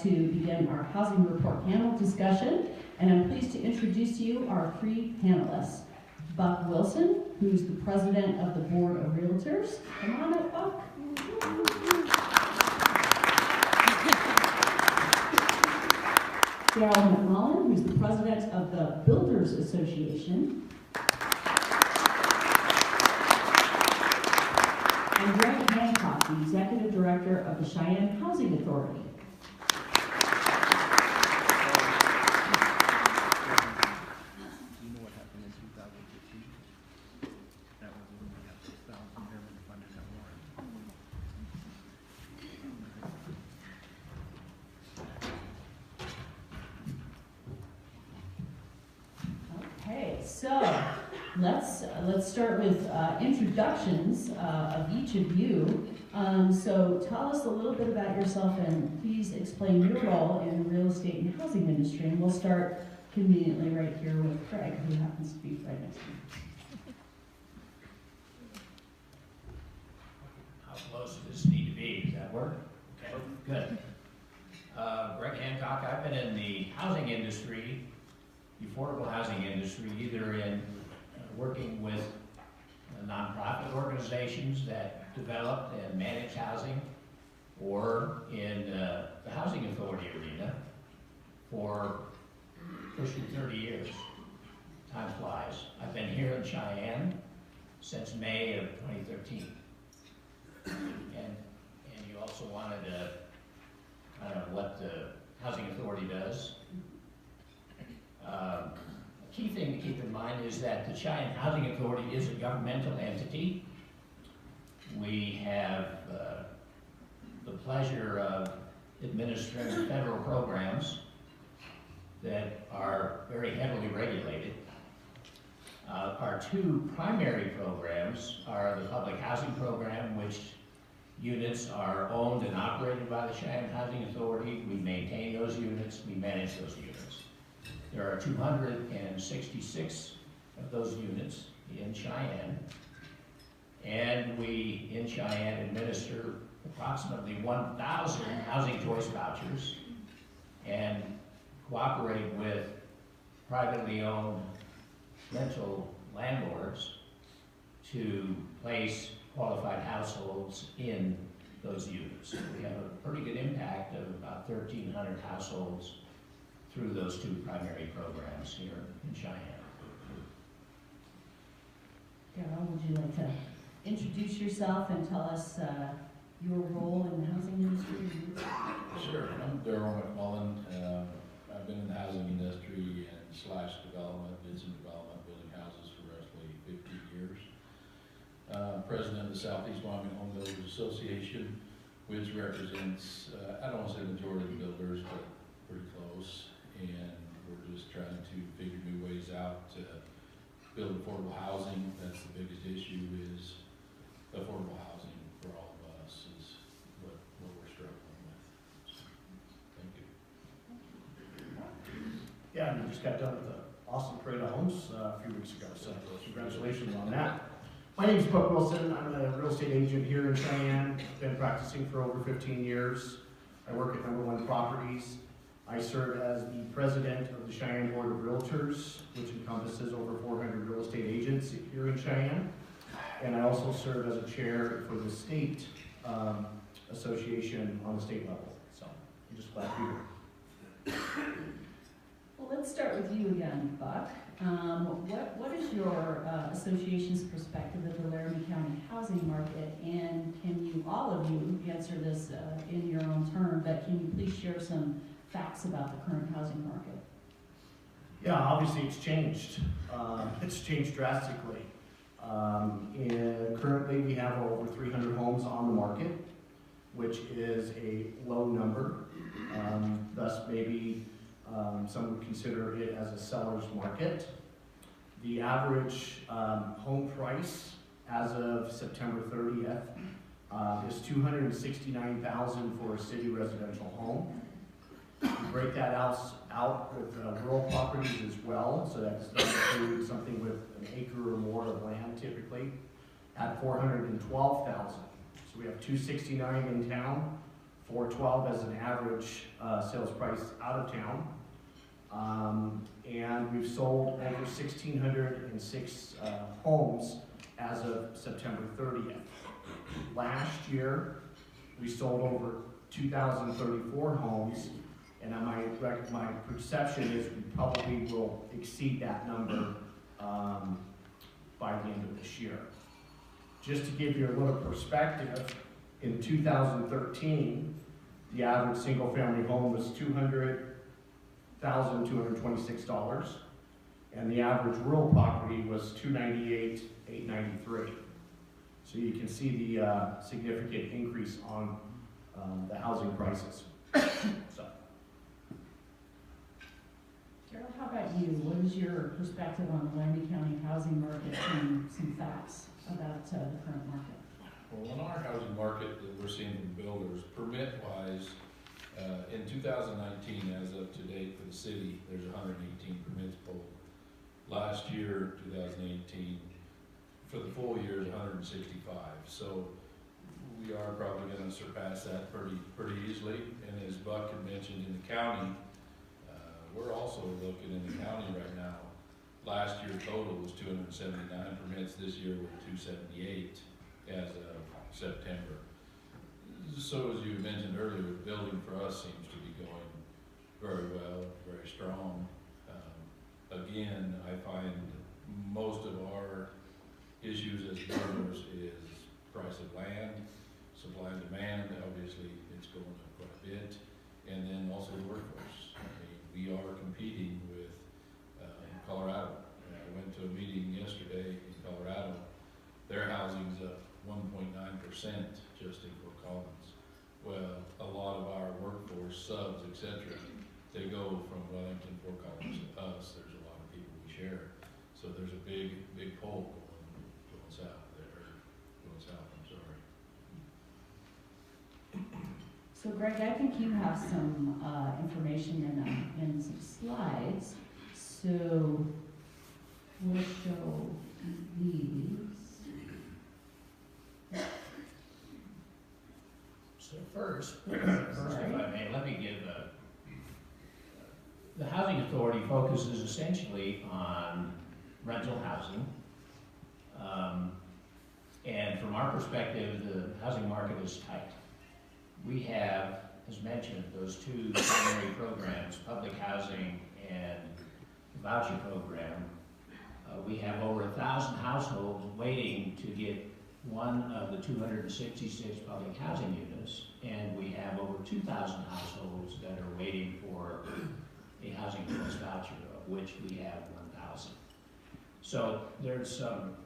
like to begin our housing report panel discussion, and I'm pleased to introduce to you our three panelists. Buck Wilson, who's the president of the Board of Realtors. Come on up, Buck. Daryl McMullen, who's the president of the Builders Association. And Greg Hancock, the executive director of the Cheyenne Housing Authority. So let's start with introductions of each of you. So tell us a little bit about yourself and please explain your role in the real estate and housing industry. And we'll start conveniently right here with Craig, who happens to be right next to me. How close does this need to be? Does that work? Okay, good. Greg Hancock, I've been in the housing industry, the affordable housing industry, either in working with nonprofit organizations that develop and manage housing, or in the housing authority arena for pushing 30 years. Time flies. I've been here in Cheyenne since May of 2013. And you also wanted to kind of what the housing authority does. A key thing to keep in mind is that the Cheyenne Housing Authority is a governmental entity. We have the pleasure of administering federal programs that are very heavily regulated. Our two primary programs are the public housing program, which units are owned and operated by the Cheyenne Housing Authority. We maintain those units, we manage those units. There are 266 of those units in Cheyenne, and we, in Cheyenne, administer approximately 1,000 housing choice vouchers and cooperate with privately owned rental landlords to place qualified households in those units. We have a pretty good impact of about 1,300 households through those two primary programs here in Cheyenne. Daryl, would you like to introduce yourself and tell us your role in the housing industry? Sure, I'm Daryl McMullen. I've been in the housing industry and / development, did some development, building houses for roughly 15 years. President of the Southeast Wyoming Home Builders Association, which represents, I don't want to say the majority of the builders, but pretty close. And we're just trying to figure new ways out to build affordable housing. That's the biggest issue, is affordable housing for all of us is what we're struggling with. So, thank you. Yeah, and we just got done with the awesome parade of homes a few weeks ago, so congratulations on that. My name is Buck Wilson. I'm a real estate agent here in Cheyenne. I've been practicing for over 15 years. I work at No. 1 Properties. I serve as the president of the Cheyenne Board of Realtors, which encompasses over 400 real estate agents here in Cheyenne. And I also serve as a chair for the state association on the state level. So I'm just glad to be here. Well, let's start with you again, Buck. What is your association's perspective of the Laramie County housing market? And can you, all of you, answer this in your own turn, but can you please share some facts about the current housing market? Yeah, obviously it's changed. It's changed drastically. Currently we have over 300 homes on the market, which is a low number. Thus maybe some would consider it as a seller's market. The average home price as of September 30th is $269,000 for a city residential home. We break that out with rural properties as well, so that does not include something with an acre or more of land typically, at $412,000. So we have $269,000 in town, 412 as an average sales price out of town. And we've sold over 1,606 homes as of September 30th. Last year, we sold over 2,034 homes, and my perception is we probably will exceed that number by the end of this year. Just to give you a little perspective, in 2013, the average single-family home was $200,226, and the average rural property was $298,893. So you can see the significant increase on the housing prices. So. Carol, how about you? What is your perspective on the Laramie County housing market and some facts about the current market? Well, in our housing market that we're seeing from builders, permit-wise, in 2019, as of to date for the city, there's 118 permits pulled. Last year, 2018, for the full year is 165. So we are probably going to surpass that pretty easily. And as Buck had mentioned in the county, we're also looking in the county right now. Last year total was 279 permits. This year we're 278 as of September. So as you mentioned earlier, building for us seems to be going very well, very strong. Again, I find most of our issues as builders is price of land, supply and demand. Obviously, it's going up quite a bit, and then also the workforce. I mean, we are competing with Colorado. I went to a meeting yesterday in Colorado. Their housing's up 1.9% just in Fort Collins. Well, a lot of our workforce, subs, etc., they go from Wellington, Fort Collins to us. There's a lot of people we share. So there's a big pull going south there, going south, I'm sorry. So Greg, I think you have some information in some slides. So we'll show these. So first, if I may, let me give the Housing Authority focuses essentially on rental housing. And from our perspective, the housing market is tight. We have, as mentioned, those two primary programs, public housing and the voucher program. We have over 1,000 households waiting to get one of the 266 public housing units, and we have over 2,000 households that are waiting for a housing plus voucher, of which we have 1,000. So there's some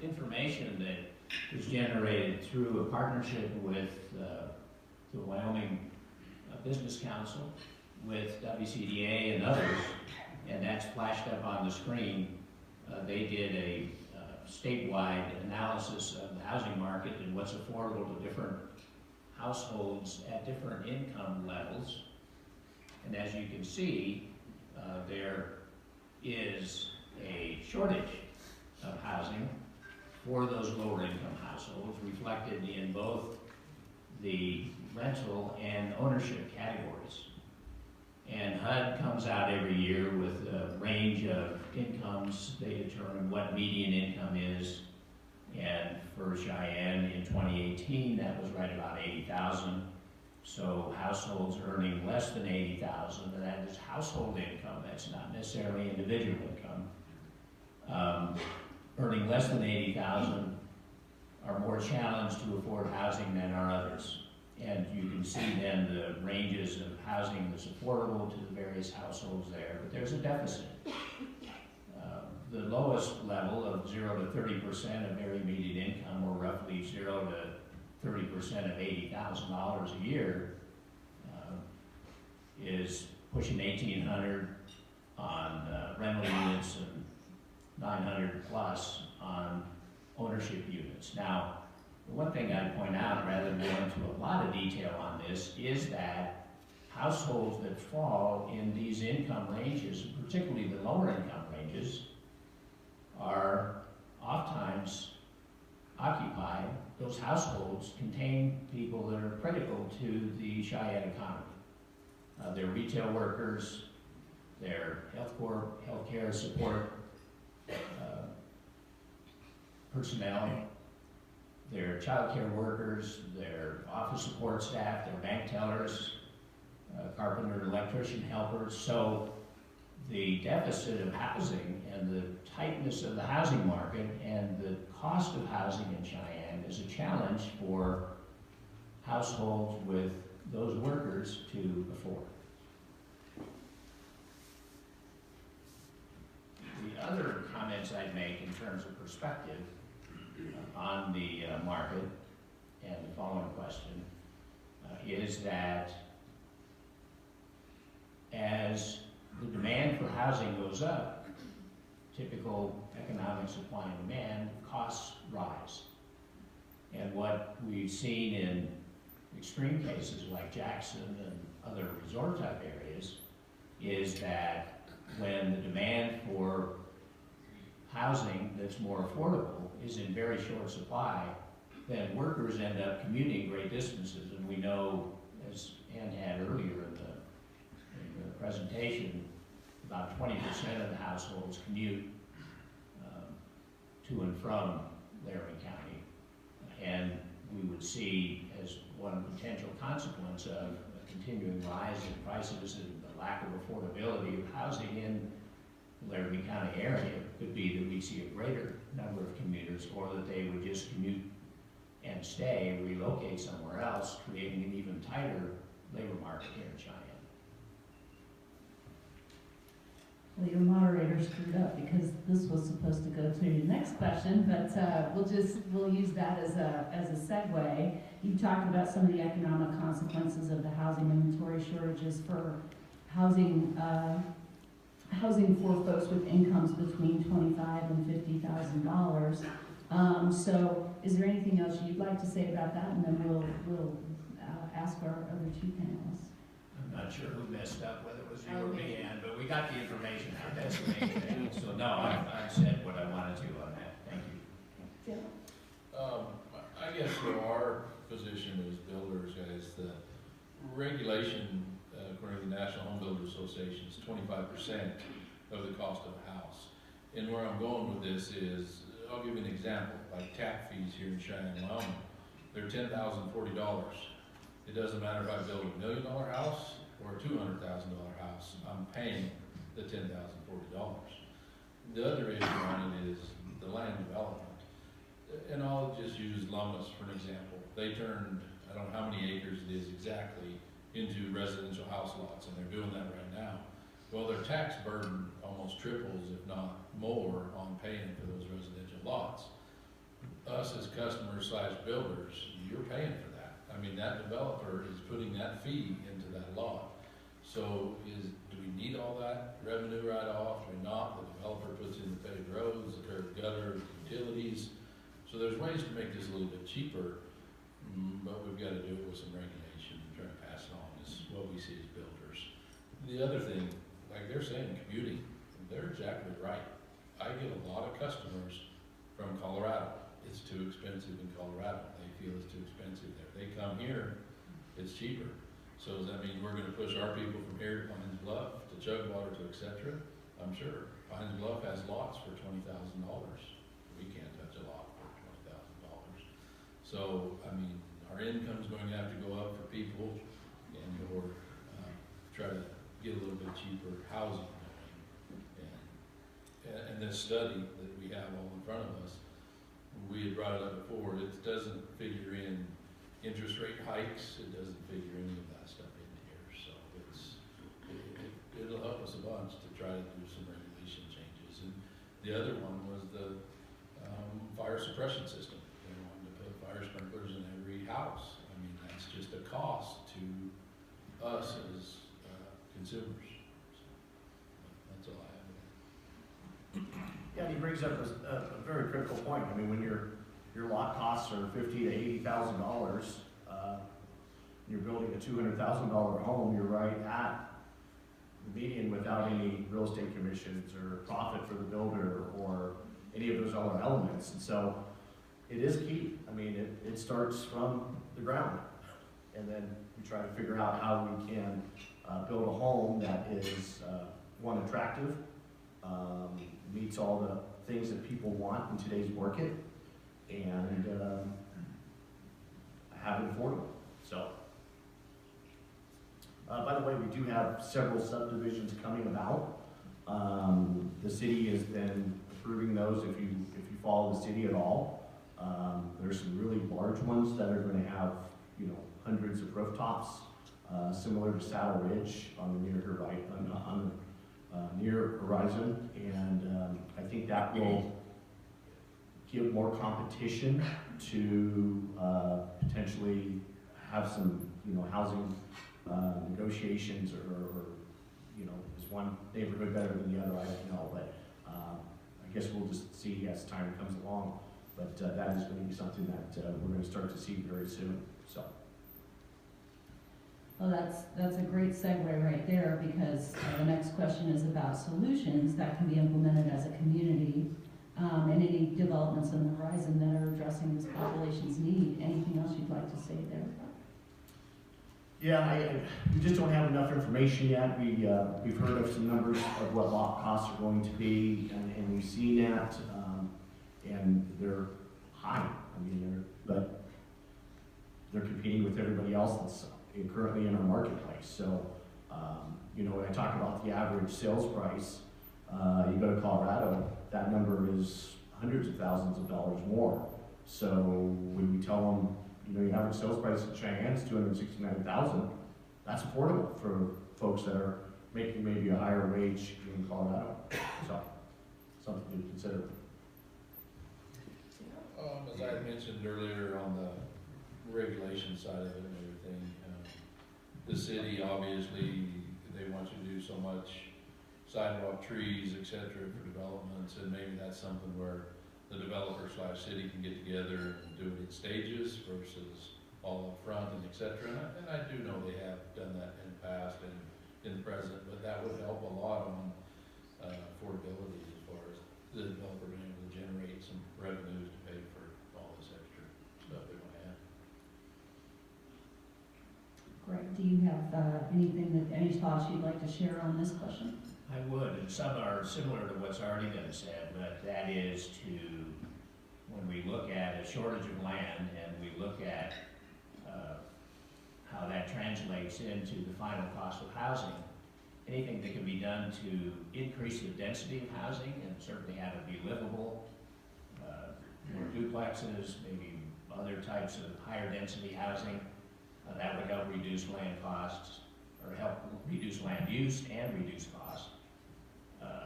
information that is generated through a partnership with the Wyoming Business Council, with WCDA and others, and that's flashed up on the screen. They did a statewide analysis of the housing market and what's affordable to different households at different income levels. And as you can see, there is a shortage of housing for those lower income households, reflected in both the rental and ownership categories. And HUD comes out every year with a range of incomes. They determine what median income is. And for Cheyenne in 2018, that was right about 80,000. So households earning less than 80,000, and that is household income. That's not necessarily individual income. Earning less than 80,000 are more challenged to afford housing than are others. And you can see then the ranges of housing that's affordable to the various households there, but there's a deficit. The lowest level of 0 to 30% of very median income, or roughly 0 to 30% of $80,000 a year, is pushing $1,800 on rental units and $900 plus on ownership units. Now, the one thing I'd point out, rather than go into a lot of detail on this, is that households that fall in these income ranges, particularly the lower income ranges, are oftentimes occupied those households contain people that are critical to the Cheyenne economy. They're retail workers, they're healthcare support personnel, they're childcare workers, they're office support staff, they're bank tellers, carpenter, electrician helpers. So the deficit of housing and the tightness of the housing market and the cost of housing in Cheyenne is a challenge for households with those workers to afford. The other comments I'd make in terms of perspective on the market and the following question is that as the demand for housing goes up, typical economic supply and demand, costs rise. And what we've seen in extreme cases like Jackson and other resort type areas is that when the demand for housing that's more affordable is in very short supply, then workers end up commuting great distances. And we know, as Ann had earlier in the presentation, about 20% of the households commute to and from Laramie County. And we would see as one potential consequence of a continuing rise in prices and the lack of affordability of housing in the Laramie County area could be that we see a greater number of commuters, or that they would just commute and stay and relocate somewhere else, creating an even tighter labor market here in Cheyenne. Well, your moderator screwed up because this was supposed to go to your next question, but we'll use that as a segue. You talked about some of the economic consequences of the housing inventory shortages for housing for folks with incomes between $25,000 and $50,000. So, is there anything else you'd like to say about that, and then we'll ask our other two panelists. I'm not sure who messed up, whether it was you or me, Ann, but we got the information out. That's the main thing. So no, I've said what I wanted to on that. Thank you. I guess for our position as builders, guys, the regulation, according to the National Home Builders Association, is 25% of the cost of a house. And where I'm going with this is, I'll give you an example, like tap fees here in Cheyenne, Wyoming. They're $10,040. It doesn't matter if I build $1 million house or a $200,000 house, I'm paying the $10,040. The other issue on it is the land development. And I'll just use Lummus for an example. They turned, I don't know how many acres it is exactly, into residential house lots, and they're doing that right now. Well, their tax burden almost triples, if not more, on paying for those residential lots. Us as customers / builders, you're paying for that. I mean, that developer is putting that fee into that lot. So do we need all that revenue right off? Do we not? The developer puts in the paved roads, the curb gutters, utilities. So there's ways to make this a little bit cheaper, but we've got to do it with some regulation and try to pass it on is what we see as builders. The other thing, like they're saying, commuting, they're exactly right. I get a lot of customers from Colorado. It's too expensive in Colorado. They feel it's too expensive there. They come here, it's cheaper. So does that mean we're going to push our people from here to Pines Bluff, to Chugwater, to et cetera? I'm sure. Pines Bluff has lots for $20,000. We can't touch a lot for $20,000. So, I mean, our income's going to have to go up for people and or try to get a little bit cheaper housing. And this study that we have all in front of us, we had brought it up before, it doesn't figure in interest rate hikes, it doesn't figure any of that stuff in here. So it'll help us a bunch to try to do some regulation changes. And the other one was the fire suppression system. They wanted to put fire sprinklers in every house. I mean, that's just a cost to us as consumers. So that's all I have. Yeah, and he brings up a very critical point. I mean, when your lot costs are $50,000 to $80,000, you're building a $200,000 home, you're right at the median without any real estate commissions or profit for the builder or any of those other elements. And so it is key. I mean, it starts from the ground, and then we try to figure out how we can build a home that is, one, attractive, meets all the things that people want in today's market, and have it affordable. So, by the way, we do have several subdivisions coming about. The city has been approving those if you follow the city at all. There's some really large ones that are going to have, you know, hundreds of rooftops, similar to Saddle Ridge on the near horizon, and I think that will give more competition to potentially have some, you know, housing negotiations, or you know, is one neighborhood better than the other? I don't know, but I guess we'll just see as time comes along. But that is going to be something that we're going to start to see very soon. So. Well, that's a great segue right there, because the next question is about solutions that can be implemented as a community, and any developments on the horizon that are addressing this population's need. Anything else you'd like to say there? Yeah, we just don't have enough information yet. We've heard of some numbers of what lot costs are going to be, and we've seen that, and they're high. I mean, but they're competing with everybody else that's currently in our marketplace. So, you know, when I talk about the average sales price, you go to Colorado, that number is hundreds of thousands of dollars more. So when we tell them, you know, your average sales price in Cheyenne is $269,000, that's affordable for folks that are making maybe a higher wage in Colorado. So, something to consider. As I had mentioned earlier on the regulation side of it and everything, the city, obviously, they want you to do so much sidewalk, trees, et cetera, for developments, and maybe that's something where the developer/city can get together and do it in stages versus all up front and et cetera. And I do know they have done that in the past and in the present, but that would help a lot on affordability as far as the developer being able to generate some revenues to pay for all this extra stuff they want to have. Great. Do you have any thoughts you'd like to share on this question? I would, and some are similar to what's already been said, but that is to, when we look at a shortage of land and we look at how that translates into the final cost of housing, anything that can be done to increase the density of housing and certainly have it be livable, more duplexes, maybe other types of higher density housing, that would help reduce land costs, or help reduce land use and reduce costs.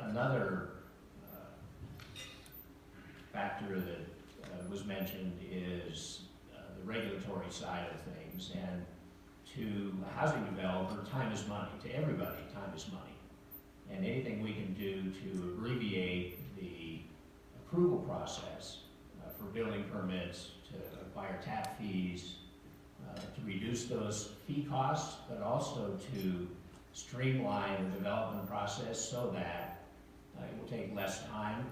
Another factor that was mentioned is the regulatory side of things, and to a housing developer, time is money. To everybody, time is money. And anything we can do to abbreviate the approval process for building permits, to acquire tap fees, to reduce those fee costs, but also to streamline the development process so that it will take less time,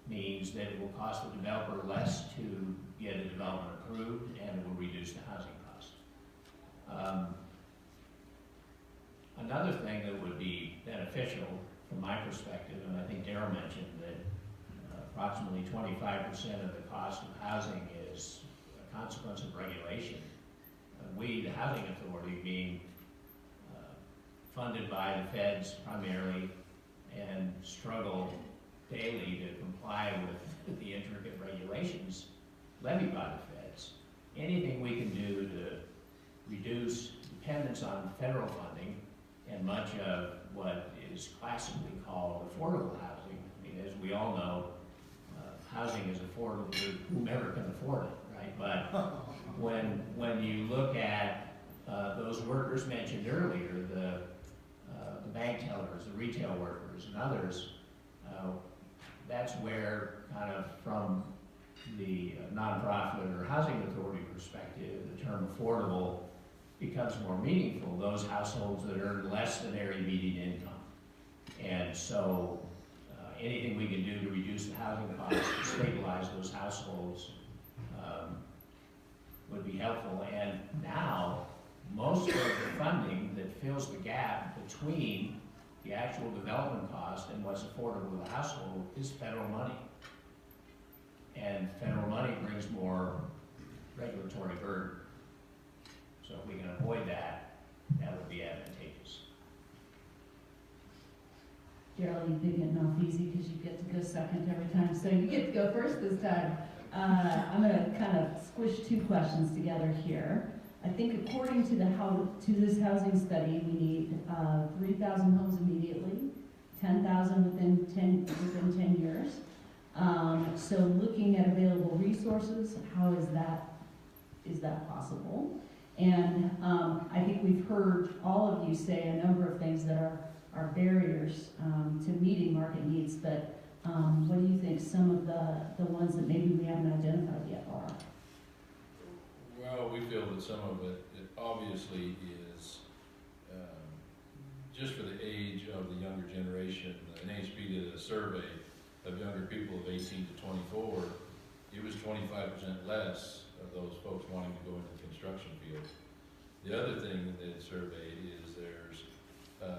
means that it will cost the developer less to get a development approved, and it will reduce the housing cost. Another thing that would be beneficial from my perspective, and I think Darryl mentioned that approximately 25% of the cost of housing is a consequence of regulation. We, the Housing Authority, being funded by the feds primarily, and struggle daily to comply with the intricate regulations levied by the feds. Anything we can do to reduce dependence on federal funding and much of what is classically called affordable housing. I mean, as we all know, housing is affordable to whomever can afford it, right? But when you look at those workers mentioned earlier, the bank tellers, the retail workers, and others, that's where kind of from the nonprofit or housing authority perspective, the term affordable becomes more meaningful. Those households that earn less than their median income. And so anything we can do to reduce the housing costs, to stabilize those households, would be helpful. And now, most of the funding that fills the gap between the actual development cost and what's affordable to the household is federal money. And federal money brings more regulatory burden. So if we can avoid that, that would be advantageous. Gerald, you've been getting off easy because you get to go second every time, so you get to go first this time. I'm going to kind of squish two questions together here. I think according to this housing study, we need 3,000 homes immediately, 10,000 within 10 years. So looking at available resources, how is that possible? And I think we've heard all of you say a number of things that are barriers to meeting market needs, but what do you think some of the ones that maybe we haven't identified yet are? Well, we feel that some of it obviously is just for the age of the younger generation. NHB did a survey of younger people of 18 to 24. It was 25% less of those folks wanting to go into the construction field. The other thing that they surveyed is there's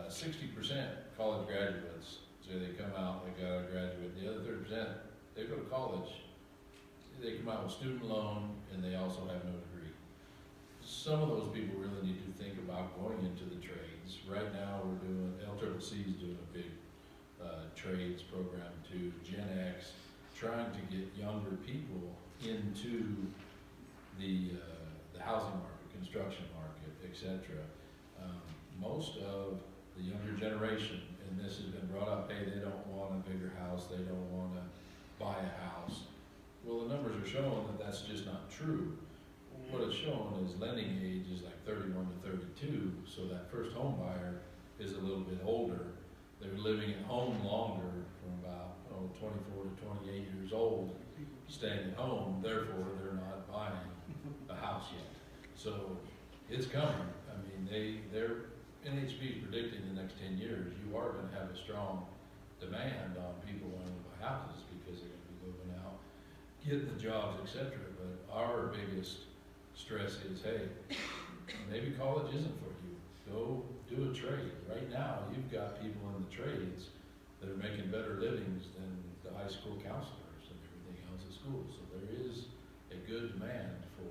60% college graduates. So they come out, they got a graduate. The other 30%, they go to college. They come out with student loan, and they also have no degree. Some of those people really need to think about going into the trades. Right now, we're doing, LCCC is doing a big trades program to Gen X, trying to get younger people into the housing market, construction market, etc. Most of the younger generation, and this has been brought up, hey, they don't want a bigger house, they don't want to buy a house. Well, the numbers are showing that that's just not true. What it's showing is lending age is like 31 to 32, so that first home buyer is a little bit older. They're living at home longer, from about 24 to 28 years old, staying at home, therefore they're not buying a house yet. So it's coming. I mean, they're NHB is predicting the next 10 years, you are going to have a strong demand on people wanting to buy houses because they're going to be moving out, getting the jobs, etc. But our biggest stress is, hey, maybe college isn't for you. Go do a trade. Right now, you've got people in the trades that are making better livings than the high school counselors and everything else at school. So there is a good demand for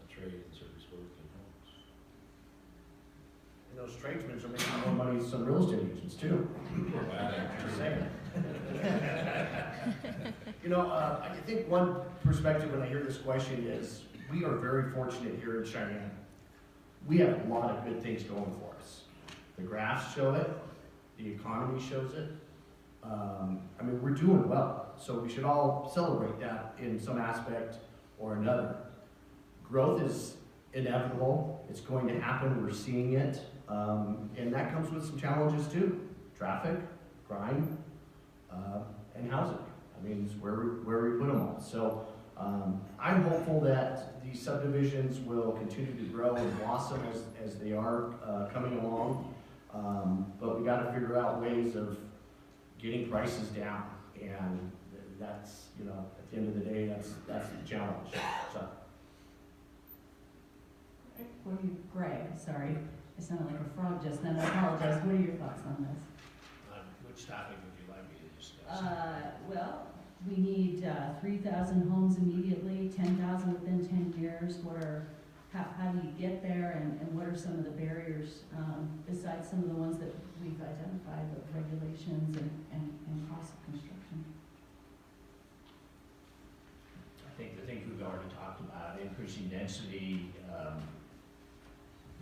trade and service work in homes. And those tradesmen are making more money than some real estate agents too. Just saying. You know, I think one perspective when I hear this question is, we are very fortunate here in Cheyenne. We have a lot of good things going for us. The graphs show it, the economy shows it. I mean, we're doing well, so we should all celebrate that in some aspect or another. Growth is inevitable, it's going to happen, we're seeing it, and that comes with some challenges too. Traffic, crime, and housing. I mean, it's where we put them all. So I'm hopeful that these subdivisions will continue to grow and blossom as they are coming along. But we got to figure out ways of getting prices down, and that's, you know, at the end of the day, that's the challenge. So. What are you, Greg? Sorry, I sounded like a frog just then. I apologize. What are your thoughts on this? Which topic would you like me to discuss? Well, we need 3,000 homes immediately, 10,000 within 10 years. How do you get there, and what are some of the barriers besides some of the ones that we've identified, the regulations and cost of construction? I think the things we've already talked about, increasing density,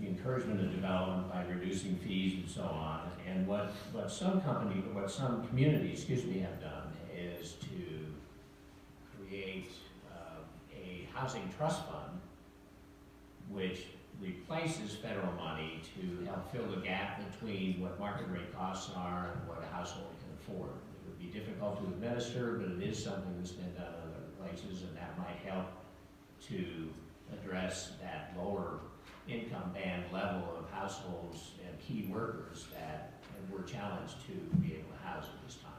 the encouragement of development by reducing fees and so on. And what some communities, have done is to create a housing trust fund which replaces federal money to help fill the gap between what market rate costs are and what a household can afford. It would be difficult to administer, but it is something that's been done in other places, and that might help to address that lower income band level of households and key workers that we're challenged to be able to house at this time.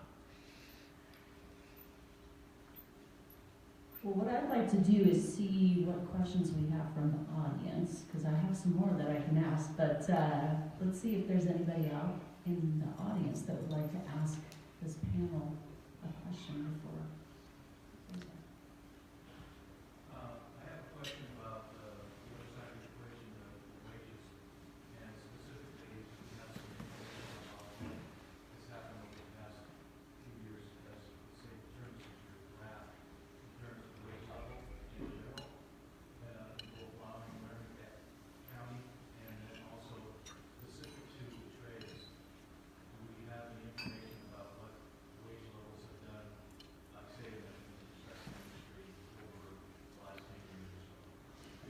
Well, what I'd like to do is see what questions we have from the audience, because I have some more that I can ask, but let's see if there's anybody out in the audience that would like to ask this panel a question before. I have a question about the other side of the equation, the wages, and specifically, we have some information about what has happened over the past few years as, say, in terms of your graph, in terms of wage level in general, both Laramie and Laramie County, and then also specific to the trades. Do we have any information about what wage levels have done, like say in the construction industry over the last 10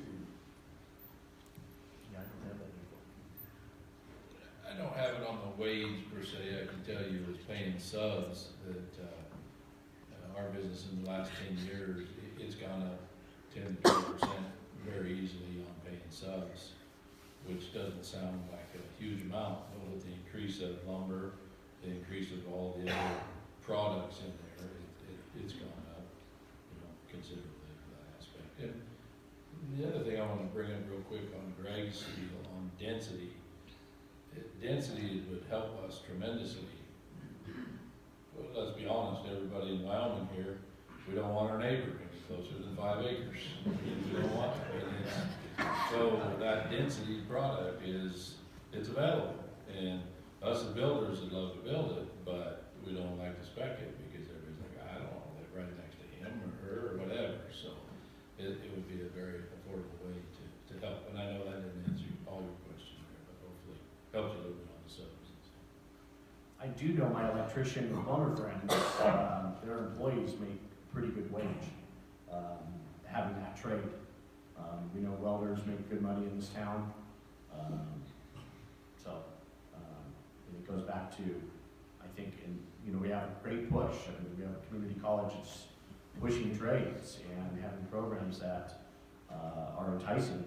years or so? Yeah, I don't have that info. I don't have it on the wage per se. I can tell you it's paying subs that our business in the last 10 years, it's gone up 10 to 20% very easily on paying subs, which doesn't sound like a huge amount, but with the increase of lumber, the increase of all the other products in there, it's gone up, considerably for that aspect. And the other thing I want to bring up real quick on Greg's deal on density, density would help us tremendously. Well, let's be honest, everybody in Wyoming here, we don't want our neighbor to be closer than 5 acres. We don't want it. So that density product it's available. And us as builders would love to build it, but we don't like to spec it because everybody's like, I don't want to live right next to him or her or whatever. So it would be a very affordable way to help. And I know that didn't answer all your questions there, but hopefully helps you a little bit on the subs. I do know my electrician and plumber friends, their employees make pretty good wage, having that trade. We know welders make good money in this town. And it goes back to, I think, we have a great push. I mean, we have a community college that's pushing trades and having programs that are enticing.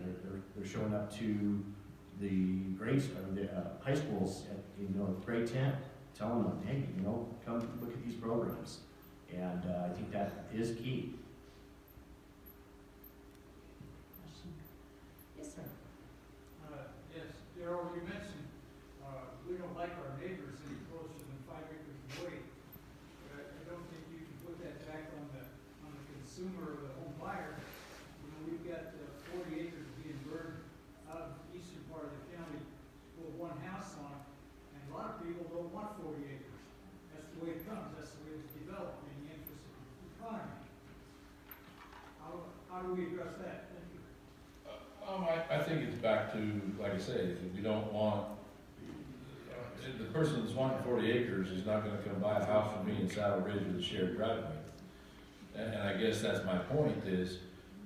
They're showing up to the grades, the high schools at, grade 10, telling them, hey, come look at these programs. And I think that is key. Question? Yes, sir. Yes, Darrell, you mentioned we don't like our neighbors any closer than 5 acres away. But I don't think you can put that back on the consumer or the home buyer. We've got 40 acres being burned out of the eastern part of the county with one house on it, and a lot of people don't want 40 acres. That's the way it comes. That's the way it's developed in the interest of the economy. How do we address that? Thank you. I think it's back to, like I say, we don't want, the person that's wanting 40 acres is not gonna come buy a house from me in Saddle Ridge with a shared driveway. And I guess that's my point is,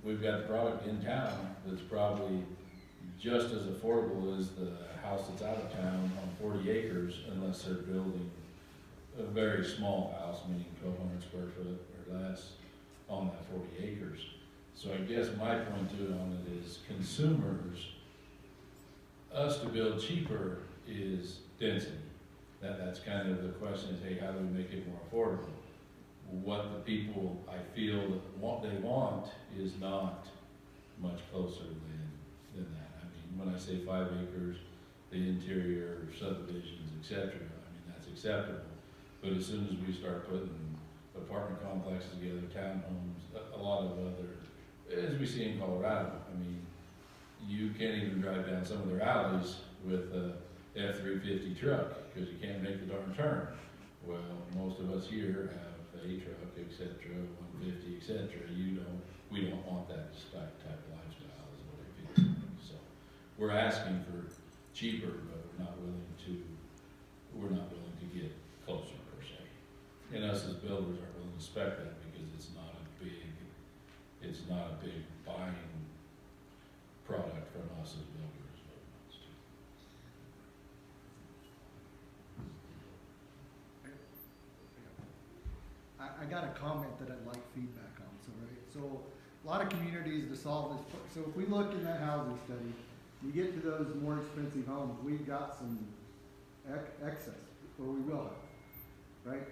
we've got the product in town that's probably just as affordable as the house that's out of town on 40 acres, unless they're building a very small house, meaning 1,200 square foot or less on that 40 acres. So I guess my point to it on it is consumers, us to build cheaper is density. That's kind of the question is, hey, how do we make it more affordable? What the people I feel that they want is not much closer than that. I mean, when I say 5 acres, the interior subdivisions, etc., I mean, that's acceptable. But as soon as we start putting apartment complexes together, townhomes, a lot of other, as we see in Colorado, I mean, you can't even drive down some of their alleys with a F-350 truck because you can't make the darn turn. Well, most of us here have a truck, etc., 150, etc. We don't want that type of lifestyle is what it feels like. So we're asking for cheaper, but we're not willing to get closer per se. And us as builders aren't willing to spec that because it's not a big buying product from us as builders. I got a comment that I'd like feedback on, so a lot of communities to solve this, so if we look in that housing study, you get to those more expensive homes, we've got some excess, or we will have, right?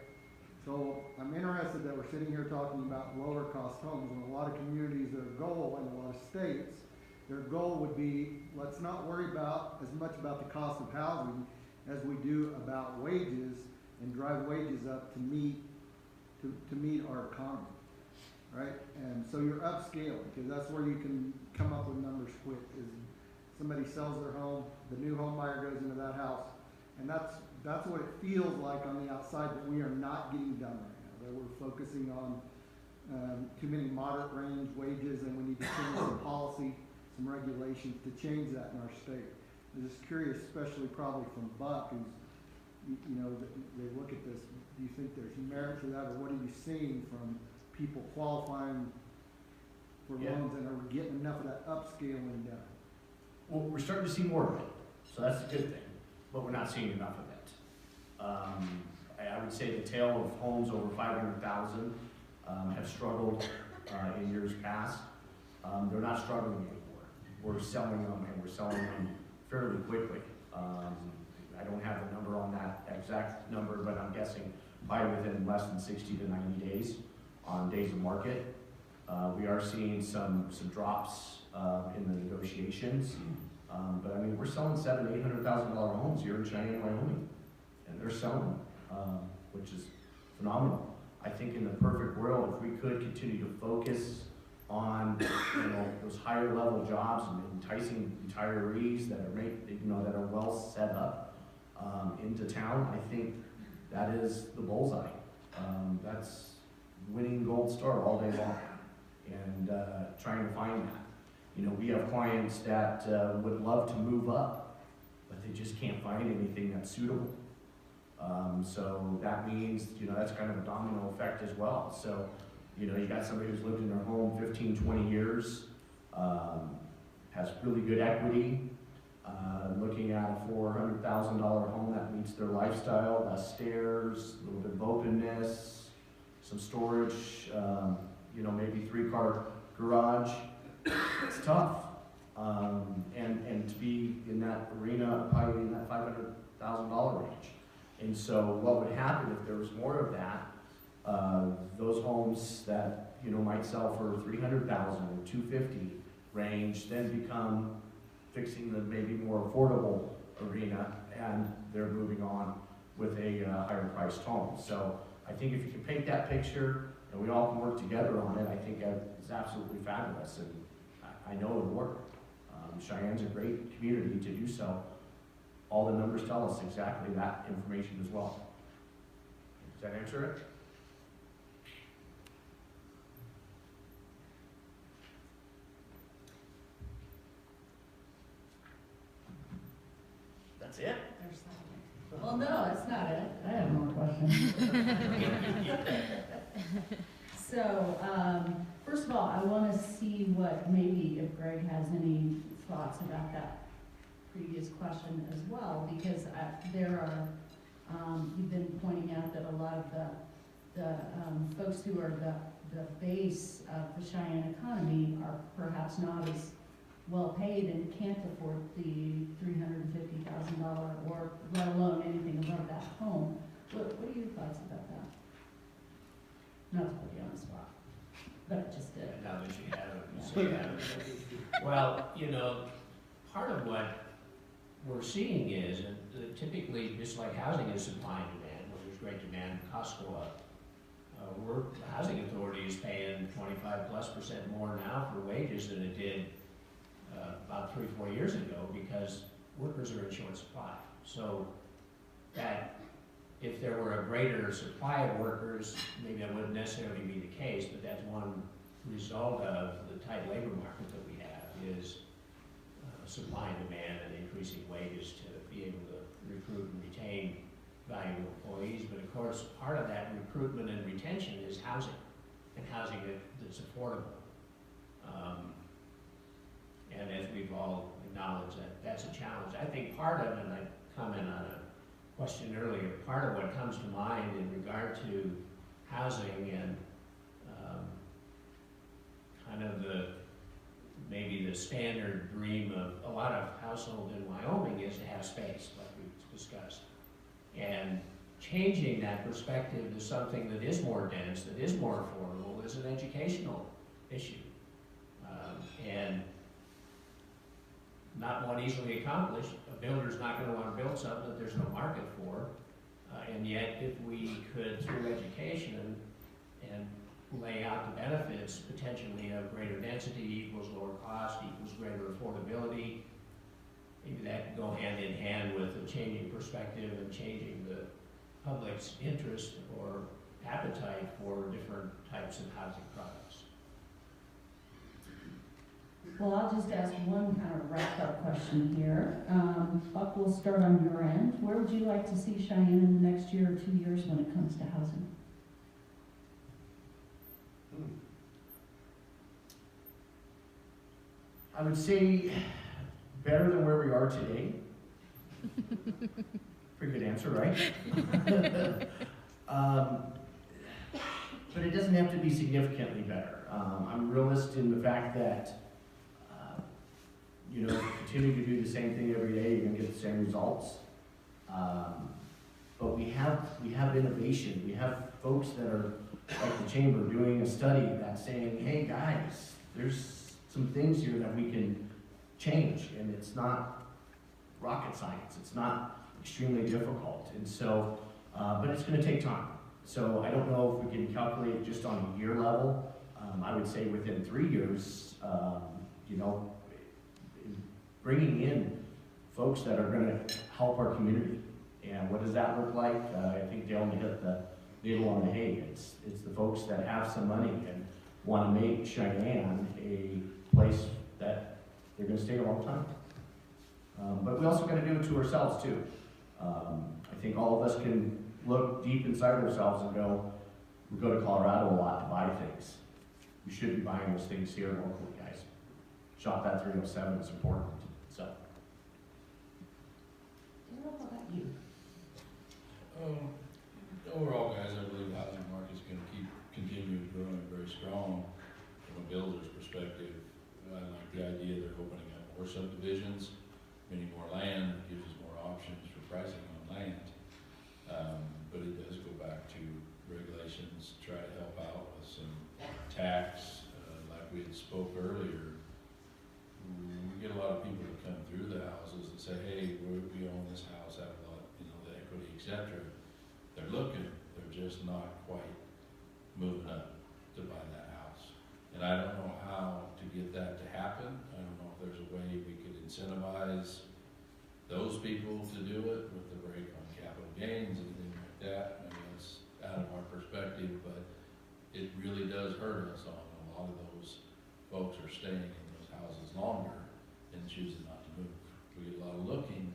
So I'm interested that we're sitting here talking about lower cost homes, and a lot of communities, their goal, and a lot of states, their goal would be, let's not worry about as much about the cost of housing as we do about wages, and drive wages up to meet our economy, right? And so you're upscaling, because that's where you can come up with numbers quick, is somebody sells their home, the new home buyer goes into that house, and that's what it feels like on the outside, that we are not getting done right now, that we're focusing on too many moderate range wages, and we need to change some policy, some regulations to change that in our state. I'm just curious, especially probably from Buck, who's, you know, they look at this, do you think there's merit to that, or what are you seeing from people qualifying for loans, and are we getting enough of that upscaling done? Well, we're starting to see more of it, so that's a good thing, but we're not seeing enough of it. I would say the tale of homes over 500,000 have struggled in years past. They're not struggling anymore. We're selling them, and we're selling them fairly quickly. I don't have the number on that exact number, but I'm guessing probably within less than 60 to 90 days on days of market. We are seeing some drops in the negotiations, but I mean, we're selling $700,000 to $800,000 homes here in Cheyenne, Wyoming, and they're selling, which is phenomenal. I think in the perfect world, if we could continue to focus on, you know, those higher level jobs and enticing retirees that are that are well set up into town, I think that is the bullseye. That's winning gold star all day long, and trying to find that. You know, we have clients that would love to move up, but they just can't find anything that's suitable. So that means, you know, that's kind of a domino effect as well. So, you know, you got somebody who's lived in their home 15, 20 years, has really good equity, looking at a $400,000 home that meets their lifestyle, less stairs, a little bit of openness, some storage, you know, maybe 3-car garage. It's tough. And to be in that arena, probably in that $500,000 range. And so what would happen if there was more of that, those homes that, you know, might sell for $300,000 or $250,000 range, then become fixing the maybe more affordable arena, and they're moving on with a higher priced home. So I think if you can paint that picture and we all can work together on it, I think it's absolutely fabulous, and I know it'll work. Cheyenne's a great community to do so. All the numbers tell us exactly that information as well. Does that answer it? That's it? Well, no, that's not it. I have more questions. So, first of all, I want to see maybe if Greg has any thoughts about that previous question as well, because there are, you've been pointing out that a lot of the folks who are the base of the Cheyenne economy are perhaps not as well paid and can't afford the $350,000 or let alone anything above that home. What are your thoughts about that? Not to put you on the spot, but I just did. Now that you have it, so you have it. Well, you know, part of what we're seeing is, and typically, just like housing is supply and demand, when there's great demand, costs go up. The housing authority is paying 25+% more now for wages than it did about 3-4 years ago, because workers are in short supply. So that if there were a greater supply of workers, maybe that wouldn't necessarily be the case, but that's one result of the tight labor market that we have, is supply and demand and increasing wages to be able to recruit and retain valuable employees. But of course, part of that recruitment and retention is housing, and housing that's affordable. And as we've all acknowledged, that's a challenge. I think part of it, and I comment on a question earlier, part of what comes to mind in regard to housing and kind of maybe the standard dream of a lot of households in Wyoming is to have space, like we discussed. And changing that perspective to something that is more dense, that is more affordable, is an educational issue. And not one easily accomplished. A builder's not going to want to build something that there's no market for. And yet, if we could, through education and lay out the benefits potentially of greater density equals lower cost equals greater affordability, maybe that can go hand in hand with a changing perspective and changing the public's interest or appetite for different types of housing products. Well, I'll just ask one kind of wrap-up question here. Buck, we'll start on your end. Where would you like to see Cheyenne in the next year or 2 years when it comes to housing? I would say better than where we are today. Pretty good answer, right? But it doesn't have to be significantly better. I'm a realist in the fact that you know, if you continue to do the same thing every day, you're gonna get the same results. But we have innovation. We have folks that are, like the chamber, doing a study that's saying, hey guys, there's some things here that we can change, and it's not rocket science. It's not extremely difficult. And so, but it's gonna take time. So I don't know if we can calculate it just on a year level. I would say within 3 years, you know, bringing in folks that are going to help our community. And what does that look like? I think Dale hit the needle on the head. It's the folks that have some money and want to make Cheyenne a place that they're going to stay a long time. But we also got to do it to ourselves too. I think all of us can look deep inside ourselves and go, we go to Colorado a lot to buy things. We should be buying those things here locally, guys. Shop that 307 is important. So, Daryl, how about you? Overall, guys, I believe the housing market's going to continue growing very strong from a builder's perspective. I like the idea they're opening up more subdivisions, meaning more land, gives us more options for pricing on land. But it does go back to regulations, try to help out with some tax, like we had spoke earlier. We get a lot of people that come through the houses and say, hey, we own this house, have a lot, you know, the equity, etc. They're looking, they're just not quite moving up to buy that house. And I don't know how to get that to happen. I don't know if there's a way we could incentivize those people to do it with the break on capital gains and things like that. Maybe that's out of our perspective, but it really does hurt us on a lot of those folks are staying in those houses longer and choosing not to move. We get a lot of looking,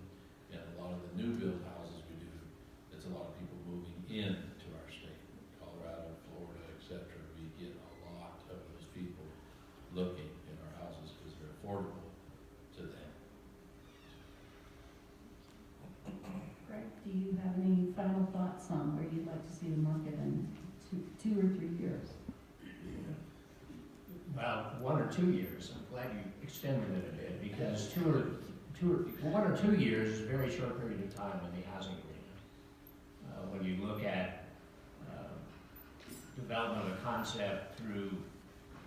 and a lot of the new build houses we do, it's a lot of people moving in to our state, Colorado, Florida, etc. We get a lot of those people looking in our houses because they're affordable to them. Greg, do you have any final thoughts on where you'd like to see the market in two or 3 years? Well, 1 or 2 years. I'm glad you extended it a bit because 1 or 2 years is a very short period of time in the housing arena. When you look at development of a concept through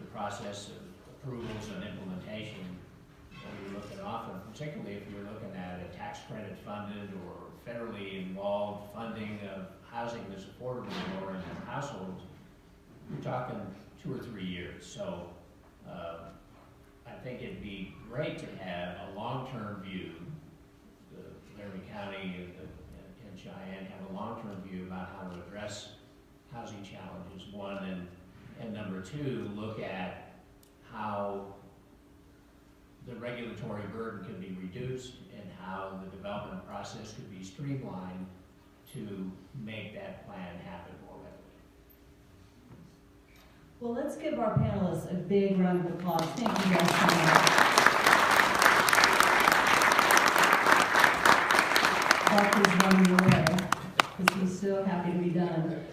the process of approvals and implementation, when you look at often, particularly if you're looking at a tax credit funded or federally involved funding of housing that's affordable to lower income households, you're talking 2 or 3 years. So I think it'd be great to have a long-term view. The Laramie County and Cheyenne have a long-term view about how to address housing challenges, one, and number two, look at how the regulatory burden can be reduced and how the development process could be streamlined to make that plan happen more readily. Well, let's give our panelists a big round of applause. Thank you guys so much. Buck is running away because he's so happy to be done.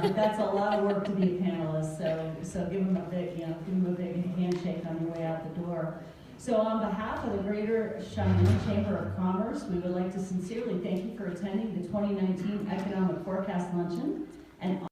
But that's a lot of work to be a panelist, so give him a big, give him a big handshake on your way out the door. So on behalf of the Greater Cheyenne Chamber of Commerce, we would like to sincerely thank you for attending the 2019 Economic Forecast Luncheon and